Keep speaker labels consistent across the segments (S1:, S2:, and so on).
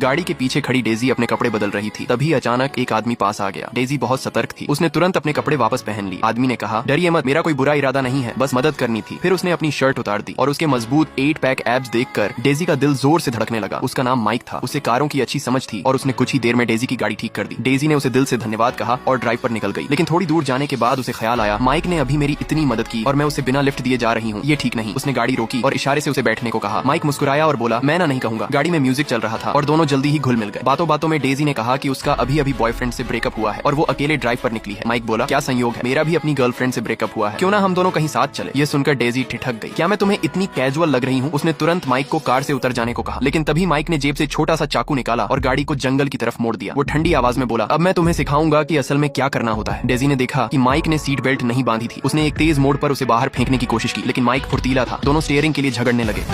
S1: गाड़ी के पीछे खड़ी डेजी अपने कपड़े बदल रही थी। तभी अचानक एक आदमी पास आ गया। डेजी बहुत सतर्क थी, उसने तुरंत अपने कपड़े वापस पहन ली। आदमी ने कहा, डरिए मत, मेरा कोई बुरा इरादा नहीं है, बस मदद करनी थी। फिर उसने अपनी शर्ट उतार दी और उसके मजबूत 8 पैक एब्स देखकर डेजी का दिल जोर से धड़कने लगा। उसका नाम माइक था, उसे कारों की अच्छी समझ थी और उसने कुछ ही देर में डेजी की गाड़ी ठीक कर दी। डेजी ने उसे दिल से धन्यवाद कहा और ड्राइव पर निकल गई। लेकिन थोड़ी दूर जाने के बाद उसे ख्याल आया, माइक ने अभी मेरी इतनी मदद की और मैं उसे बिना लिफ्ट दिए जा रही हूँ, ये ठीक नहीं। उसने गाड़ी रोकी और इशारे से उसे बैठने को कहा। माइक मुस्कुराया और बोला, मैं ना नहीं कहूंगा। गाड़ी में म्यूजिक चल रहा था और दोनों जल्दी ही घुल मिल गए। बातों बातों में डेजी ने कहा कि उसका अभी अभी बॉयफ्रेंड से ब्रेकअप हुआ है और वो अकेले ड्राइव पर निकली है। माइक बोला, क्या संयोग है, मेरा भी अपनी गर्लफ्रेंड से ब्रेकअप हुआ है, क्यों ना हम दोनों कहीं साथ चले। ये सुनकर डेजी ठिठक गई। क्या मैं तुम्हें इतनी कैजुअल लग रही हूँ? उसने तुरंत माइक को कार से उतर जाने को कहा, लेकिन तभी माइक ने जेब से छोटा सा चाकू निकाला और गाड़ी को जंगल की तरफ मोड़ दिया। वो ठंडी आवाज में बोला, अब मैं तुम्हें सिखाऊंगा कि असल में क्या करना होता है। डेजी ने देखा कि माइक ने सीट बेल्ट नहीं बांधी थी। उसने एक तेज मोड़ पर उसे बाहर फेंकने की कोशिश की, लेकिन माइक फुर्तीला था। दोनों स्टीयरिंग के लिए झगड़ने लगे।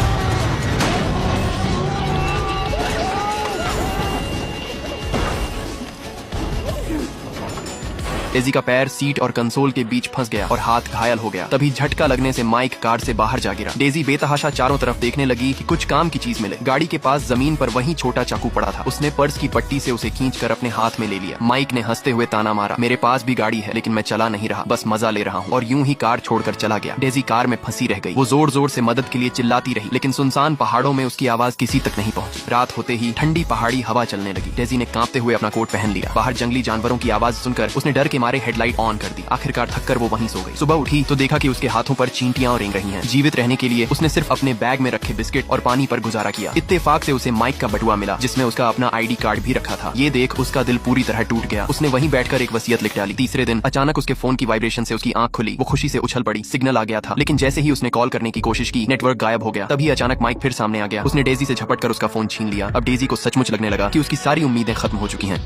S1: डेजी का पैर सीट और कंसोल के बीच फंस गया और हाथ घायल हो गया। तभी झटका लगने से माइक कार से बाहर जा गिरा। डेजी बेतहाशा चारों तरफ देखने लगी कि कुछ काम की चीज मिले। गाड़ी के पास जमीन पर वही छोटा चाकू पड़ा था। उसने पर्स की पट्टी से उसे खींचकर अपने हाथ में ले लिया। माइक ने हंसते हुए ताना मारा, मेरे पास भी गाड़ी है, लेकिन मैं चला नहीं रहा, बस मजा ले रहा हूँ। और यूं ही कार छोड़कर चला गया। डेजी कार में फंसी रह गई। वो जोर जोर से मदद के लिए चिल्लाती रही, लेकिन सुनसान पहाड़ों में उसकी आवाज किसी तक नहीं पहुंची। रात होते ही ठंडी पहाड़ी हवा चलने लगी। डेजी ने कांपते हुए अपना कोट पहन लिया। बाहर जंगली जानवरों की आवाज सुनकर उसने डर के मारे हेडलाइट ऑन कर दी। आखिरकार थककर वो वहीं सो गई। सुबह उठी तो देखा कि उसके हाथों पर चींटियां रेंग रही हैं। जीवित रहने के लिए उसने सिर्फ अपने बैग में रखे बिस्किट और पानी पर गुजारा किया। इत्तेफाक से उसे माइक का बटुआ मिला, जिसमें उसका अपना आईडी कार्ड भी रखा था। ये देख उसका दिल पूरी तरह टूट गया। उसने वहीं बैठकर एक वसीयत लिख डाली। तीसरे दिन अचानक उसके फोन की वाइब्रेशन से उसकी आंख खुली। वो खुशी से उछल पड़ी। सिग्नल आ गया था, लेकिन जैसे ही उसने कॉल करने की कोशिश की, नेटवर्क गायब हो गया। तभी अचानक माइक फिर सामने आ गया। उसने डेजी से झपट कर उसका फोन छीन लिया। अब डेजी को सचमुच लगने लगा कि उसकी सारी उम्मीदें खत्म हो चुकी हैं।